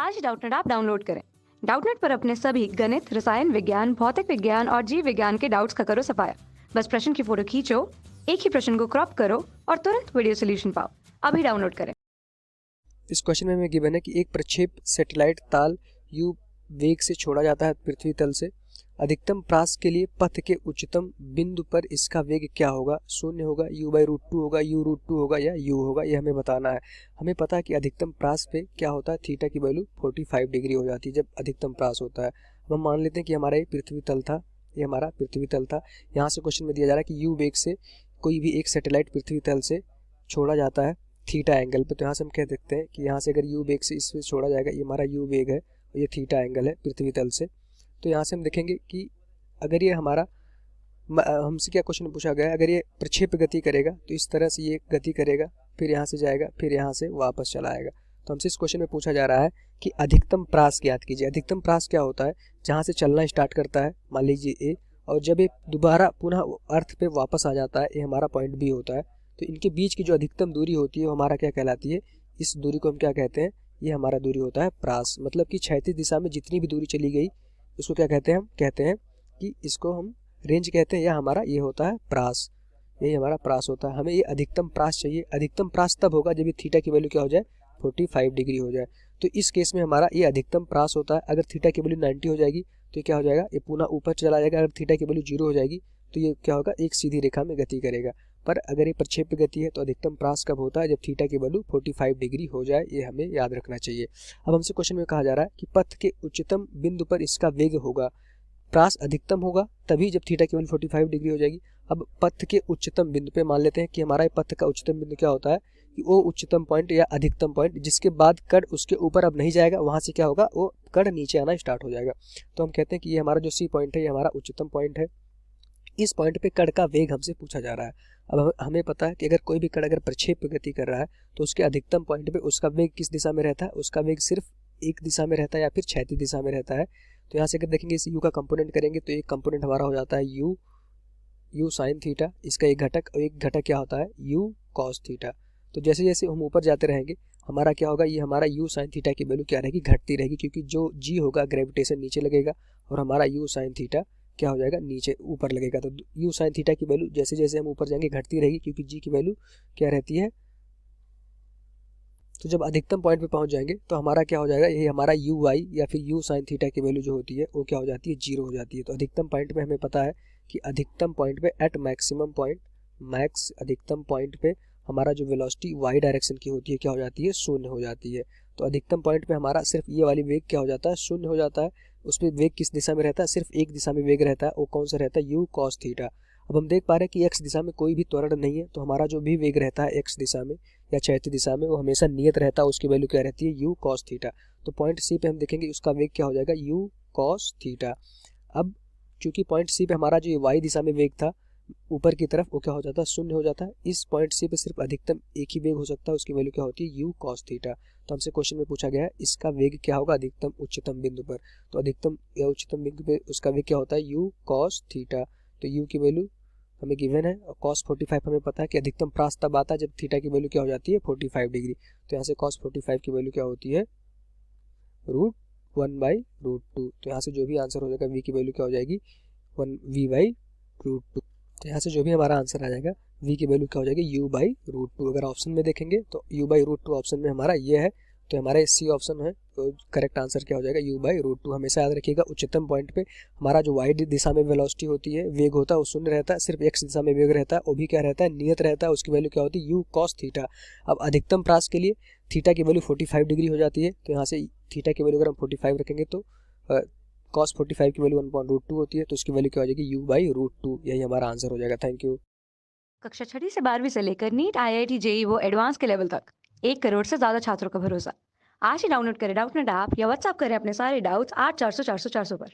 आज ही Doubtnut app download करें। Doubtnut पर अपने सभी गणित, रसायन विज्ञान, भौतिक विज्ञान और जीव विज्ञान के डाउट्स का करो सफाया। बस प्रश्न की फोटो खींचो, एक ही प्रश्न को क्रॉप करो और तुरंत वीडियो सोल्यूशन पाओ। अभी डाउनलोड करें। इस क्वेश्चन में हमें गिवन है कि एक प्रक्षेप सैटेलाइट ताल यू वेग से छोड़ा जाता है पृथ्वी तल से। अधिकतम प्रास के लिए पथ के उच्चतम बिंदु पर इसका वेग क्या होगा? शून्य होगा, u/√2 होगा, u√2 होगा या u होगा, ये हमें बताना है। हमें पता है कि अधिकतम प्रास पे क्या होता है, थीटा की वैल्यू 45 डिग्री हो जाती है जब अधिकतम प्रास होता है। अब हम मान लेते हैं कि हमारा ये पृथ्वी तल था, ये हमारा पृथ्वी तल था। यहाँ से क्वेश्चन में दिया जा रहा है कि यू वेग से कोई भी एक सैटेलाइट पृथ्वी तल से छोड़ा जाता है थीटा एंगल पे। तो यहाँ से हम कह सकते हैं कि यहाँ से अगर यू वेग से इससे छोड़ा जाएगा, ये हमारा यू वेग है और ये थीटा एंगल है पृथ्वी तल से। तो यहाँ से हम देखेंगे कि अगर ये हमारा हमसे क्या क्वेश्चन पूछा गया है, अगर ये प्रक्षेप गति करेगा तो इस तरह से ये गति करेगा, फिर यहाँ से जाएगा, फिर यहाँ से वापस चला आएगा। तो हमसे इस क्वेश्चन में पूछा जा रहा है कि अधिकतम प्रास ज्ञात कीजिए। अधिकतम प्रास क्या होता है? जहाँ से चलना स्टार्ट करता है, मान लीजिए ए, और जब ये दोबारा पुनः अर्थ पे वापस आ जाता है, ये हमारा पॉइंट बी होता है। तो इनके बीच की जो अधिकतम दूरी होती है वो हमारा क्या कहलाती है? इस दूरी को हम क्या कहते हैं? ये हमारा दूरी होता है प्रास। मतलब कि क्षैतिज दिशा में जितनी भी दूरी चली गई उसको क्या कहते हैं? हम कहते हैं कि इसको हम रेंज कहते हैं, या हमारा ये होता है प्रास। यही हमारा प्रास होता है। हमें ये अधिकतम प्रास चाहिए। अधिकतम प्रास तब होगा जब ये थीटा की वैल्यू क्या हो जाए, 45 डिग्री हो जाए। तो इस केस में हमारा ये अधिकतम प्रास होता है। अगर थीटा की वैल्यू 90 हो जाएगी तो ये क्या हो जाएगा, ये पुनः ऊपर चला जाएगा। अगर थीटा की वैल्यू 0 हो जाएगी तो ये क्या होगा, एक सीधी रेखा में गति करेगा। पर अगर ये प्रक्षेप गति है तो अधिकतम प्रास कब होता है? जब थीटा की वैल्यू 45 डिग्री हो जाए। ये हमें याद रखना चाहिए। अब हमसे क्वेश्चन में कहा जा रहा है कि पथ के उच्चतम बिंदु पर इसका वेग होगा। प्रास अधिकतम होगा तभी जब थीटा की वैल्यू 45 डिग्री हो जाएगी। अब पथ के उच्चतम बिंदु पे मान लेते हैं कि हमारा पथ का उच्चतम बिंदु क्या होता है कि वो उच्चतम पॉइंट या अधिकतम पॉइंट जिसके बाद कण उसके ऊपर अब नहीं जाएगा, वहां से क्या होगा, वो कण नीचे आना स्टार्ट हो जाएगा। तो हम कहते हैं कि ये हमारा जो सी पॉइंट है ये हमारा उच्चतम पॉइंट है। इस पॉइंट पे कण का वेग हमसे पूछा जा रहा है। अब हमें पता है कि अगर कोई भी कण अगर प्रक्षेप गति कर रहा है तो उसके अधिकतम पॉइंट पे उसका वेग किस दिशा में रहता है? उसका वेग सिर्फ एक दिशा में रहता है या फिर क्षैतिज दिशा में रहता है। तो यहाँ से अगर देखेंगे इस u का कंपोनेंट करेंगे तो एक कंपोनेंट हमारा हो जाता है u साइन थीटा, इसका एक घटक, और एक घटक क्या होता है u कॉस थीटा। तो जैसे जैसे हम ऊपर जाते रहेंगे हमारा क्या होगा, ये हमारा u साइन थीटा की वैल्यू क्या रहेगी, घटती रहेगी, क्योंकि जो g होगा ग्रेविटेशन नीचे लगेगा और हमारा u साइन थीटा क्या हो जाएगा, नीचे ऊपर लगेगा। तो u साइन थीटा की वैल्यू जैसे जैसे हम ऊपर जाएंगे घटती रहेगी, क्योंकि g की वैल्यू क्या रहती है। तो जब अधिकतम पॉइंट पे पहुंच जाएंगे तो हमारा क्या हो जाएगा, यही हमारा यू वाई या फिर यू साइन थीटा की वैल्यू जो होती है वो क्या हो जाती है, 0 हो जाती है। तो अधिकतम पॉइंट पे हमें पता है कि अधिकतम पॉइंट पे एट मैक्सिमम पॉइंट, मैक्स अधिकतम पॉइंट पे हमारा जो वेलोसिटी वाई डायरेक्शन की होती है क्या हो जाती है, 0 हो जाती है। तो अधिकतम पॉइंट पे हमारा सिर्फ ये वाली वेग क्या हो जाता है, 0 हो जाता है। उसमें वेग किस दिशा में रहता है, सिर्फ एक दिशा में वेग रहता है, वो कौन सा रहता है, यू कॉस थीटा। अब हम देख पा रहे हैं कि एक्स दिशा में कोई भी त्वरण नहीं है, तो हमारा जो भी वेग रहता है एक्स दिशा में या क्षैतिज दिशा में वो हमेशा नियत रहता है, उसकी वैल्यू क्या रहती है, यू कॉस थीटा। तो पॉइंट सी पे हम देखेंगे उसका वेग क्या हो जाएगा, यू कॉस थीटा। अब चूंकि पॉइंट सी पे हमारा जो वाई दिशा में वेग था ऊपर की तरफ, वो क्या हो जाता है, 0 हो जाता है। इस पॉइंट सी पे सिर्फ अधिकतम एक ही वेग हो सकता है, उसकी वैल्यू क्या होती है, यू कॉस थीटा। तो हमसे क्वेश्चन में पूछा गया है इसका वेग क्या होगा अधिकतम उच्चतम बिंदु पर। तो अधिकतम या उच्चतम बिंदु पे उसका वेग क्या होता है, यू कॉस थीटा। तो यू की वैल्यू हमें गिवन है और cos 45 हमें पता है कि अधिकतम प्रास तब आता है जब थीटा की वैल्यू क्या हो जाती है, 45 डिग्री। तो यहाँ से cos 45 की वैल्यू क्या होती है, √1/√2। तो यहाँ से जो भी आंसर हो जाएगा v की वैल्यू क्या हो जाएगी, 1v/√2। तो यहाँ से जो भी हमारा आंसर आ जाएगा v की वैल्यू क्या हो जाएगी, u/√2। अगर ऑप्शन में देखेंगे तो u/√2 ऑप्शन में हमारा ये है, तो हमारा सी ऑप्शन है। तो करेक्ट आंसर क्या हो जाएगा, u/√2। हमेशा याद रखिएगा उच्चतम पॉइंट पे हमारा जो वाई दिशा में वेलोसिटी होती है, वेग होता है, वो 0 रहता है। सिर्फ एक्स दिशा में वेग रहता है, वो भी क्या रहता है, नियत रहता है, उसकी वैल्यू क्या होती है, यू कॉस थीटा। अब अधिकतम प्रास के लिए थीटा की वैल्यू 45 डिग्री हो जाती है। तो यहाँ से थीटा की वैल्यू अगर हम 45 रखेंगे तो cos 45 की वैल्यू 1/√2 होती है, तो उसकी वैल्यू क्या हो जाएगी, u/√2। यही हमारा आंसर हो जाएगा। Thank you. कक्षा 6 से 12वीं से लेकर नीट, IIT, जेईई वो एडवांस के लेवल तक 1 करोड़ से ज्यादा छात्रों का भरोसा। आज ही डाउनलोड करें डाउटनेट ऐप या व्हाट्सएप करें अपने सारे डाउट्स 8400 400 400 पर।